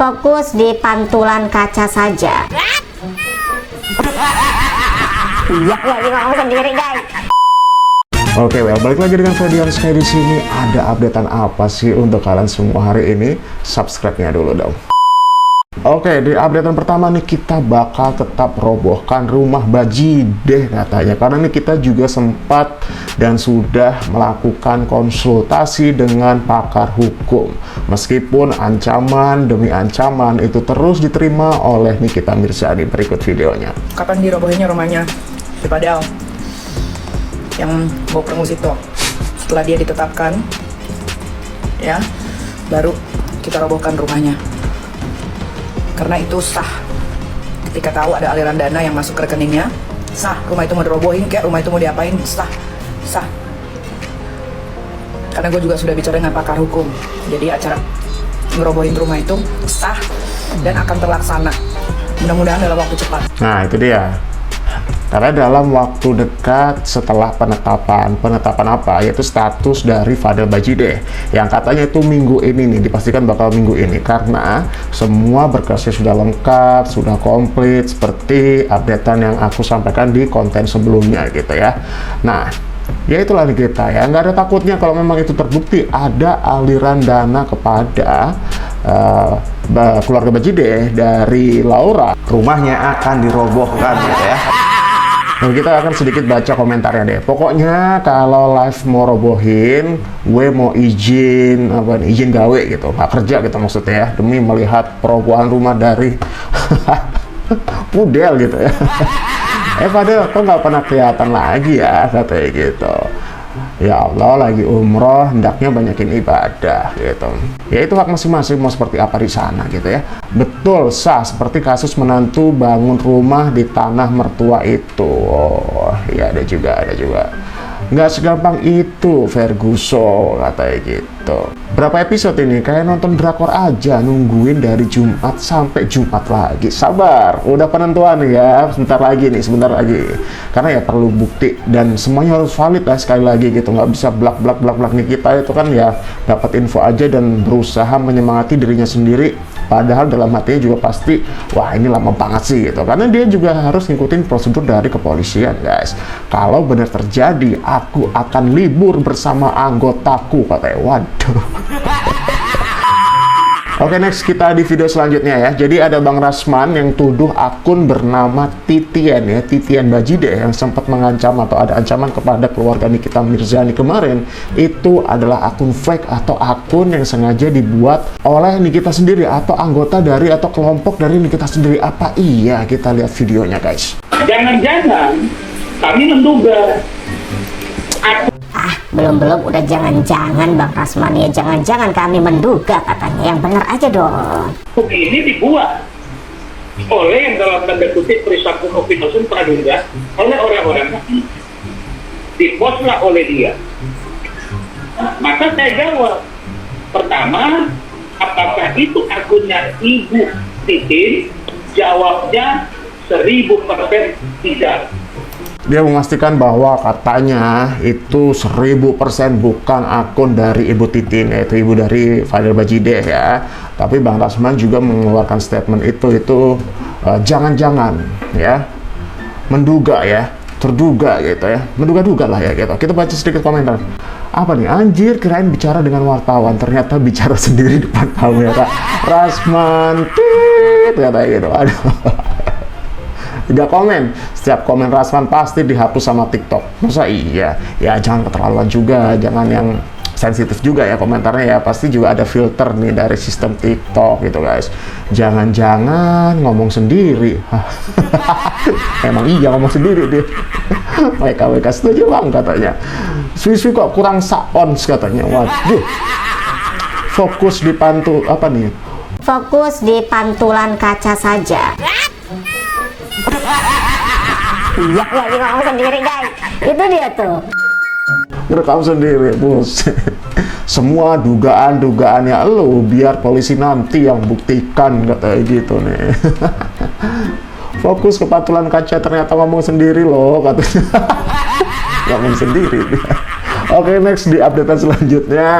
Fokus di pantulan kaca saja. Iya, lagi ngomong sendiri guys. Oke, balik lagi dengan Ferdian Sky di sini. Ada updatean apa sih untuk kalian semua hari ini? Subscribe-nya dulu dong. Oke, di updatean pertama nih kita bakal tetap robohkan rumah Bajideh katanya. Karena nih kita juga sempat dan sudah melakukan konsultasi dengan pakar hukum. Meskipun ancaman demi ancaman itu terus diterima oleh Nikita Mirzani. Berikut videonya. Kapan dirobohinnya rumahnya si Padahal yang bawa permus itu? Setelah dia ditetapkan, ya, baru kita robohkan rumahnya. Karena itu sah. Ketika tahu ada aliran dana yang masuk ke rekeningnya, sah. Rumah itu mau dirobohin, kayak rumah itu mau diapain, sah. Karena gue juga sudah bicara dengan pakar hukum. Jadi acara ngerobohin rumah itu sah dan akan terlaksana. Mudah-mudahan dalam waktu cepat. Nah, itu dia. Karena dalam waktu dekat setelah penetapan apa, yaitu status dari Fadel Bajideh yang katanya itu minggu ini nih, dipastikan bakal minggu ini karena semua berkasnya sudah lengkap, sudah komplit seperti updatean yang aku sampaikan di konten sebelumnya gitu ya. Nah, ya itulah nih kita ya, nggak ada takutnya kalau memang itu terbukti ada aliran dana kepada keluarga Bajideh dari Laura, rumahnya akan dirobohkan gitu ya. Nah, kita akan sedikit baca komentarnya deh. Pokoknya kalau live mau robohin, gue mau izin gawe gitu, nggak kerja gitu maksudnya ya, demi melihat perobohan rumah dari Pudel gitu ya. Padahal kok nggak pernah kelihatan lagi ya katanya gitu. Ya Allah, lagi umroh, hendaknya banyakin ibadah gitu. Ya itu hak masing-masing mau seperti apa di sana gitu ya. Betul, sah seperti kasus menantu bangun rumah di tanah mertua itu. Oh, ya ada juga. Nggak segampang itu, Ferguson katanya gitu. Berapa episode ini? Kayak nonton drakor aja, nungguin dari Jumat sampai Jumat lagi. Sabar, udah penentuan ya, sebentar lagi. Karena ya perlu bukti dan semuanya harus valid lah sekali lagi gitu. Nggak bisa blak nih, kita itu kan ya dapat info aja dan berusaha menyemangati dirinya sendiri. Padahal dalam hatinya juga pasti, wah ini lama banget sih gitu. Karena dia juga harus ngikutin prosedur dari kepolisian guys. Kalau benar terjadi, aku akan libur bersama anggotaku katanya. Waduh. Oke, next kita di video selanjutnya ya. Jadi ada Bang Rasman yang tuduh akun bernama Titian ya, Titian Bajideh yang sempat mengancam atau ada ancaman kepada keluarga Nikita Mirzani kemarin. Itu adalah akun fake atau akun yang sengaja dibuat oleh Nikita sendiri atau anggota dari atau kelompok dari Nikita sendiri. Apa iya? Kita lihat videonya guys. Jangan-jangan kami menduga Belum udah jangan-jangan Bang Rasman ya, jangan-jangan kami menduga katanya. Yang benar aja dong. buku ini dibuat oleh yang dalam tanda kutip perisaku Novinusun Praduga oleh orang-orang dipostlah oleh dia. Maka saya jawab, pertama, apakah itu akunnya Ibu Titin? Jawabnya 1000% tidak. Dia memastikan bahwa katanya itu 1000% bukan akun dari Ibu Titin, yaitu ibu dari Fadel Bajideh ya. Tapi Bang Rasman juga mengeluarkan statement itu jangan-jangan ya, menduga ya, terduga gitu ya, menduga-duga lah ya gitu. Kita baca sedikit komentar. Apa nih, anjir, kirain bicara dengan wartawan, ternyata bicara sendiri depan kamera. Rasman tit katanya gitu. Aduh. 3 komen, setiap komen Rasman pasti dihapus sama TikTok. Masa iya? Ya jangan keterlaluan juga, jangan yang sensitif juga ya komentarnya ya. Pasti juga ada filter nih dari sistem TikTok gitu guys. Jangan-jangan ngomong sendiri. Emang iya ngomong sendiri dia. WK setuju bang katanya. Suwi-suwi kok kurang saons katanya. Waduh. Fokus di Fokus di pantulan kaca saja. Iya, lagi ngomong sendiri guys. Itu dia tuh. Ngerekam sendiri, bos. Semua dugaan-dugaannya lo biar polisi nanti yang buktikan katanya gitu nih. Fokus ke pantulan kaca, ternyata ngomong sendiri loh katanya. Ngomong sendiri. Oke, next di updatean selanjutnya.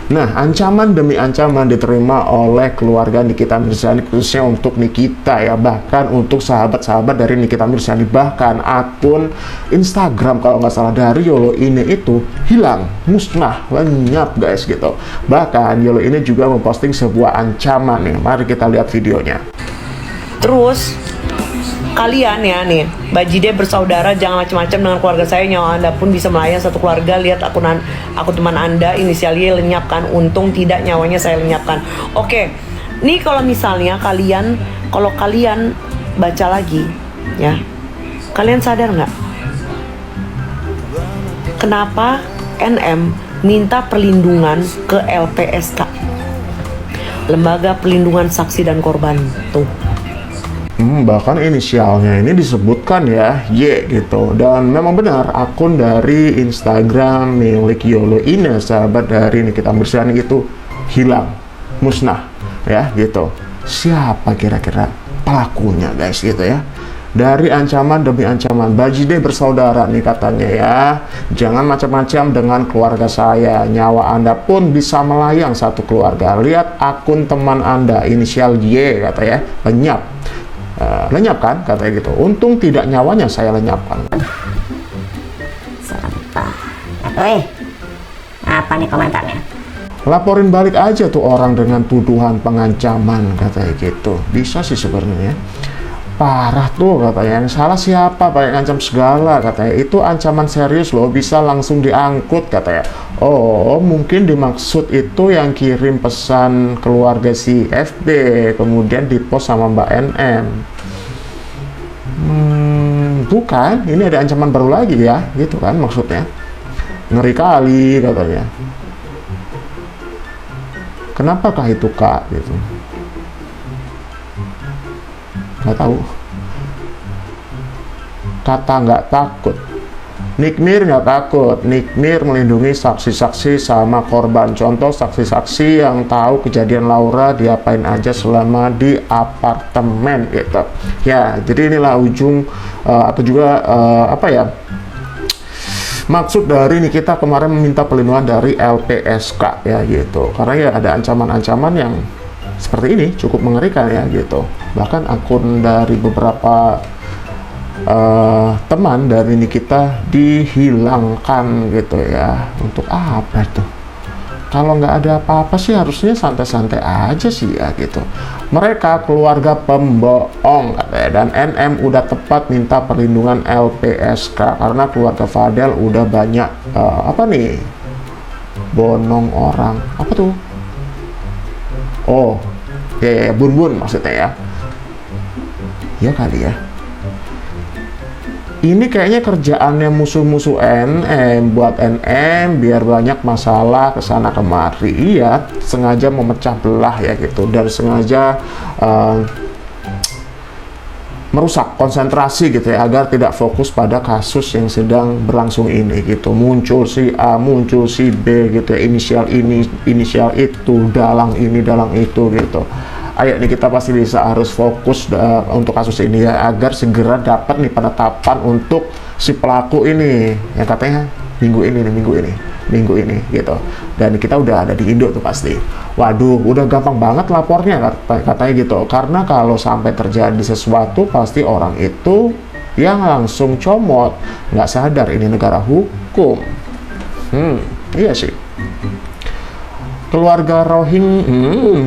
Nah, ancaman demi ancaman diterima oleh keluarga Nikita Mirzani, khususnya untuk Nikita ya, bahkan untuk sahabat-sahabat dari Nikita Mirzani. Bahkan akun Instagram kalau nggak salah dari Yolo ini itu hilang, musnah, lenyap guys gitu. Bahkan Yolo ini juga memposting sebuah ancaman nih, mari kita lihat videonya. Terus kalian ya nih, Bajide bersaudara, jangan macam-macam dengan keluarga saya. Nyawa Anda pun bisa melayani satu keluarga. Lihat akun teman Anda, inisial Y lenyapkan. Untung tidak, nyawanya saya lenyapkan. Oke, nih kalau misalnya kalau kalian baca lagi ya, kalian sadar nggak kenapa NM minta perlindungan ke LPSK, Lembaga Perlindungan Saksi dan Korban tuh. Bahkan inisialnya ini disebutkan ya, Y gitu. Dan memang benar akun dari Instagram milik Yolo ini, sahabat dari Nikita Mirzani, itu hilang, musnah ya gitu. Siapa kira-kira pelakunya guys gitu ya? Dari ancaman demi ancaman, Bajide bersaudara nih katanya ya, jangan macam-macam dengan keluarga saya, nyawa Anda pun bisa melayang satu keluarga. Lihat akun teman Anda, inisial Y kata ya, lenyap. Lenyap kan katanya gitu. Untung tidak, nyawanya saya lenyapkan. Sampah. Apa nih komentarnya? Laporin balik aja tuh orang dengan tuduhan pengancaman katanya gitu. Bisa sih sebenarnya. Parah tuh katanya, yang salah siapa pakai ngancam segala katanya. Itu ancaman serius loh, bisa langsung diangkut katanya. Oh, mungkin dimaksud itu yang kirim pesan keluarga si FB kemudian dipost sama Mbak NM. Bukan, ini ada ancaman baru lagi ya, gitu kan maksudnya. Ngeri kali katanya. Kenapakah itu Kak gitu? Nggak tahu. Kata nggak takut. Nikmir nggak takut. Nikmir melindungi saksi-saksi sama korban. Contoh saksi-saksi yang tahu kejadian Laura diapain aja selama di apartemen gitu. Ya, jadi inilah ujung atau juga apa ya? Maksud dari Nikita kemarin meminta perlindungan dari LPSK ya gitu. Karena ya ada ancaman-ancaman yang seperti ini cukup mengerikan ya gitu. Bahkan akun dari beberapa teman dari Nikita dihilangkan gitu ya. Untuk apa itu? Kalau nggak ada apa-apa sih harusnya santai-santai aja sih ya gitu. Mereka keluarga pembohong katanya, dan NM udah tepat minta perlindungan LPSK karena keluarga Fadel udah banyak apa nih, bonong orang. Apa tuh? Oh ya, bun-bun maksudnya ya. Ya kali ya. Ini kayaknya kerjaannya musuh-musuh NM, buat NM biar banyak masalah kesana kemari. Iya, sengaja memecah belah ya gitu, dan sengaja merusak konsentrasi gitu ya, agar tidak fokus pada kasus yang sedang berlangsung ini gitu. Muncul si A, muncul si B gitu ya, inisial ini, inisial itu, dalang ini, dalang itu gitu. Ayo nih, kita pasti bisa harus fokus untuk kasus ini ya, agar segera dapat nih penetapan untuk si pelaku ini yang katanya minggu ini gitu. Dan kita udah ada di Indo tuh pasti. Waduh, udah gampang banget lapornya katanya gitu. Karena kalau sampai terjadi sesuatu pasti orang itu yang langsung comot, nggak sadar ini negara hukum. Iya sih. Keluarga Rohing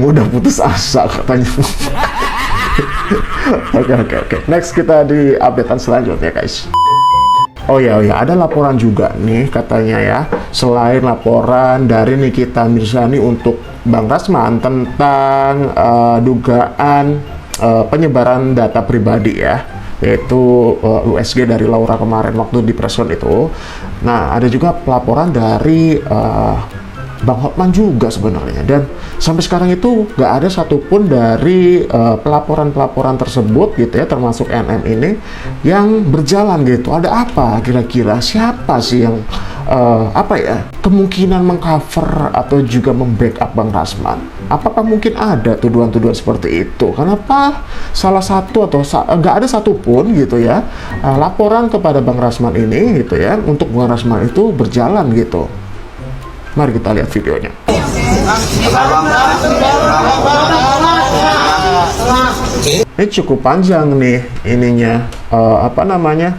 udah putus asa katanya. Oke. Next kita di updatean selanjutnya guys. Oh ya, ada laporan juga nih katanya ya. Selain laporan dari Nikita Mirzani untuk Bang Rasman tentang dugaan penyebaran data pribadi ya, yaitu USG dari Laura kemarin waktu di press itu. Nah, ada juga pelaporan dari Bang Hotman juga sebenarnya, dan sampai sekarang itu nggak ada satupun dari pelaporan-pelaporan tersebut gitu ya, termasuk NM ini yang berjalan gitu. Ada apa kira-kira? Siapa sih yang apa ya, kemungkinan mengcover atau juga membackup Bang Rasman? Apakah mungkin ada tuduhan-tuduhan seperti itu? Kenapa salah satu atau nggak ada satupun gitu ya laporan kepada Bang Rasman ini gitu ya, untuk Bang Rasman itu berjalan gitu? Mari kita lihat videonya. Ini cukup panjang nih ininya, apa namanya,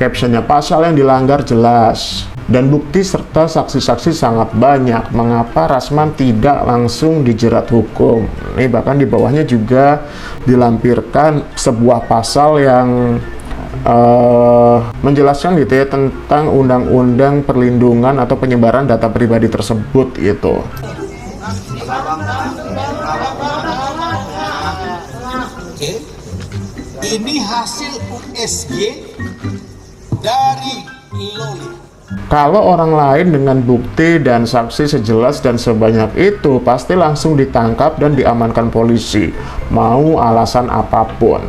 captionnya. Pasal yang dilanggar jelas dan bukti serta saksi-saksi sangat banyak. Mengapa Rasman tidak langsung dijerat hukum? Ini bahkan di bawahnya juga dilampirkan sebuah pasal yang menjelaskan gitu ya tentang undang-undang perlindungan atau penyebaran data pribadi tersebut gitu. Oke. Ini hasil USG dari Loli. Kalau orang lain dengan bukti dan saksi sejelas dan sebanyak itu pasti langsung ditangkap dan diamankan polisi, mau alasan apapun.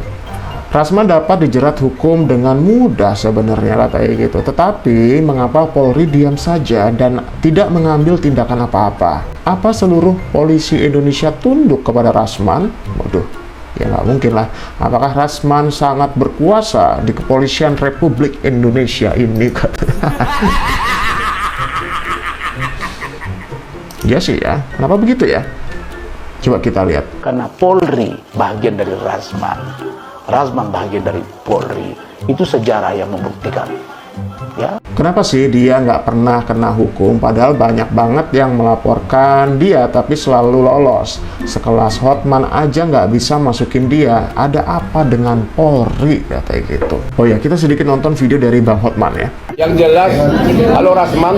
Rasman dapat dijerat hukum dengan mudah sebenarnya katanya gitu. Tetapi mengapa Polri diam saja dan tidak mengambil tindakan apa-apa? Apa seluruh polisi Indonesia tunduk kepada Rasman? Waduh, ya nggak mungkin lah. Apakah Rasman sangat berkuasa di kepolisian Republik Indonesia ini? Ya sih ya, kenapa begitu ya? Coba kita lihat. Karena Polri bagian dari Rasman, Rasman bagian dari Polri, itu sejarah yang membuktikan. Ya. Kenapa sih dia nggak pernah kena hukum, padahal banyak banget yang melaporkan dia tapi selalu lolos. Sekelas Hotman aja nggak bisa masukin dia. Ada apa dengan Polri? Katanya gitu. Oh ya, kita sedikit nonton video dari Bang Hotman ya. Yang jelas, kalau Rasman,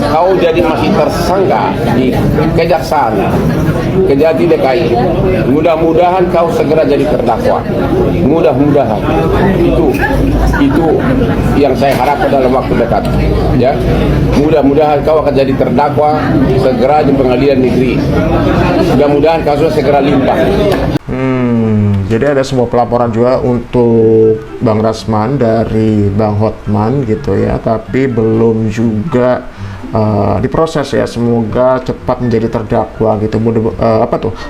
kau jadi masih tersangka di Kejaksaan Kejati DKI. Mudah-mudahan kau segera jadi terdakwa. Mudah-mudahan. Itu yang saya harapkan dalam waktu dekat. Ya, mudah-mudahan kau akan jadi terdakwa segera di pengadilan negeri. Mudah-mudahan kasusnya segera limpah. Jadi ada sebuah pelaporan juga untuk Bang Rasman dari Bang Hotman gitu ya, tapi belum juga diproses ya. Semoga cepat menjadi terdakwa gitu.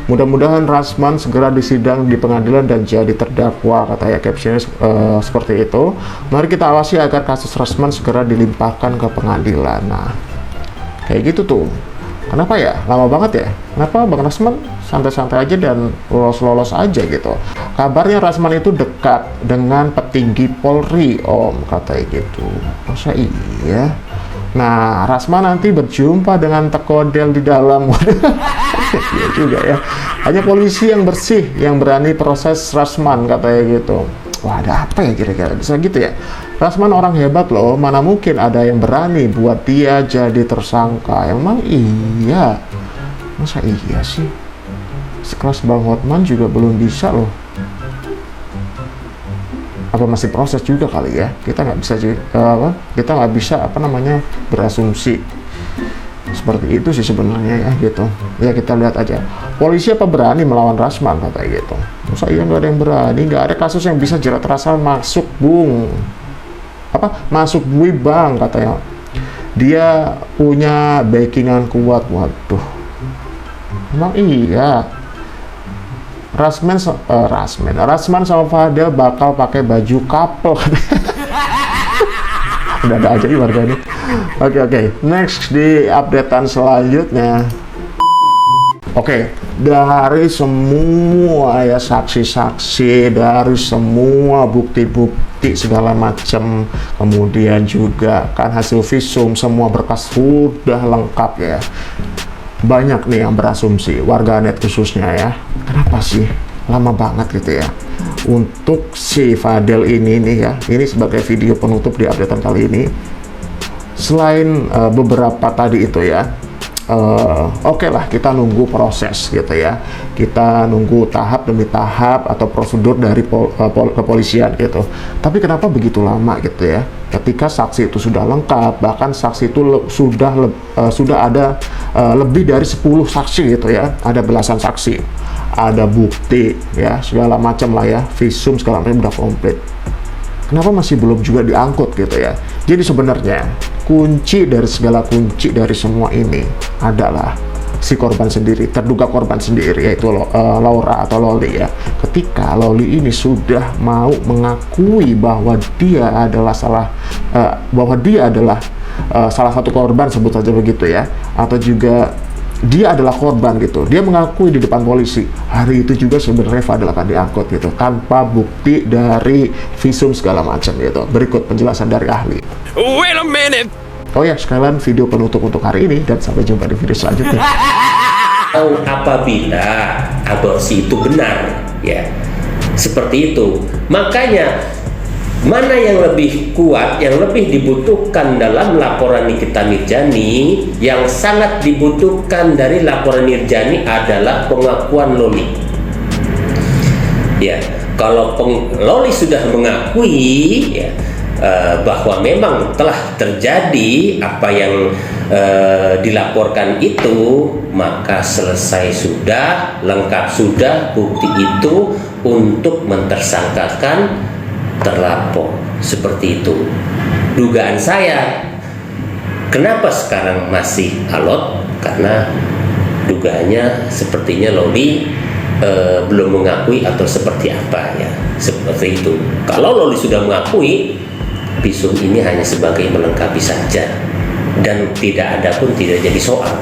Mudah-mudahan Rasman segera disidang di pengadilan dan jadi terdakwa, katanya captionnya seperti itu. Mari kita awasi agar kasus Rasman segera dilimpahkan ke pengadilan. Nah, kayak gitu tuh. Kenapa ya? Lama banget ya? Kenapa Bang Rasman santai-santai aja dan lolos-lolos aja gitu? Kabarnya Rasman itu dekat dengan petinggi Polri, Om, katanya gitu. Masa iya? Nah, Rasman nanti berjumpa dengan tekodel di dalam. Iya juga ya. Hanya polisi yang bersih yang berani proses Rasman, katanya gitu. Wah, ada apa ya kira-kira? Bisa gitu ya? Rasman orang hebat loh, mana mungkin ada yang berani buat dia jadi tersangka. Emang iya? Masa iya sih? Sekelas Bang Hotman juga belum bisa loh. Apa masih proses juga kali ya? Kita nggak bisa kita nggak bisa berasumsi seperti itu sih sebenarnya ya gitu. Ya kita lihat aja. Polisi apa berani melawan Rasman, katanya gitu. Masa iya nggak ada yang berani? Nggak ada kasus yang bisa jerat Rasman masuk, Bung. Masuk bui Bang, katanya. Dia punya backingan kuat. Waduh. Emang iya. Rasman sama Fadel bakal pakai baju couple. Udah ada aja nih warga ini. Oke. Next di updatean selanjutnya. Oke, dari semua ya saksi-saksi, dari semua bukti-bukti segala macam, kemudian juga kan hasil visum, semua berkas sudah lengkap ya. Banyak nih yang berasumsi, warganet khususnya ya, kenapa sih lama banget gitu ya untuk si Fadel ini nih ya. Ini sebagai video penutup di updatean kali ini. Selain beberapa tadi itu ya, oke lah, kita nunggu proses gitu ya, kita nunggu tahap demi tahap atau prosedur dari kepolisian gitu. Tapi kenapa begitu lama gitu ya? Ketika saksi itu sudah lengkap, bahkan saksi itu sudah ada lebih dari 10 saksi gitu ya, ada belasan saksi, ada bukti ya, segala macam lah ya, visum segala macam udah komplit. Kenapa masih belum juga diangkut gitu ya? Jadi sebenarnya kunci dari semua ini adalah si korban sendiri, terduga korban sendiri, yaitu Laura atau Loli ya. Ketika Loli ini sudah mau mengakui bahwa dia adalah salah satu korban, sebut saja begitu ya, atau juga dia adalah korban gitu. Dia mengakui di depan polisi. Hari itu juga sebenarnya Fadel akan diangkut gitu, tanpa bukti dari visum segala macam gitu. Berikut penjelasan dari ahli. Wait a minute. Oh ya, sekalian video penutup untuk hari ini, dan sampai jumpa di video selanjutnya. Apabila aborsi itu benar, ya seperti itu, makanya mana yang lebih kuat, yang lebih dibutuhkan dalam laporan Nikita Mirzani, yang sangat dibutuhkan dari laporan Mirzani adalah pengakuan Loli. Ya, kalau Loli sudah mengakui ya, bahwa memang telah terjadi apa yang dilaporkan itu, maka selesai sudah, lengkap sudah bukti itu untuk mentersangkakan terlapor. Seperti itu dugaan saya. Kenapa sekarang masih alot? Karena dugaannya sepertinya Loli belum mengakui atau seperti apa ya, seperti itu. Kalau Loli sudah mengakui, visum ini hanya sebagai melengkapi saja dan tidak ada pun tidak jadi soal.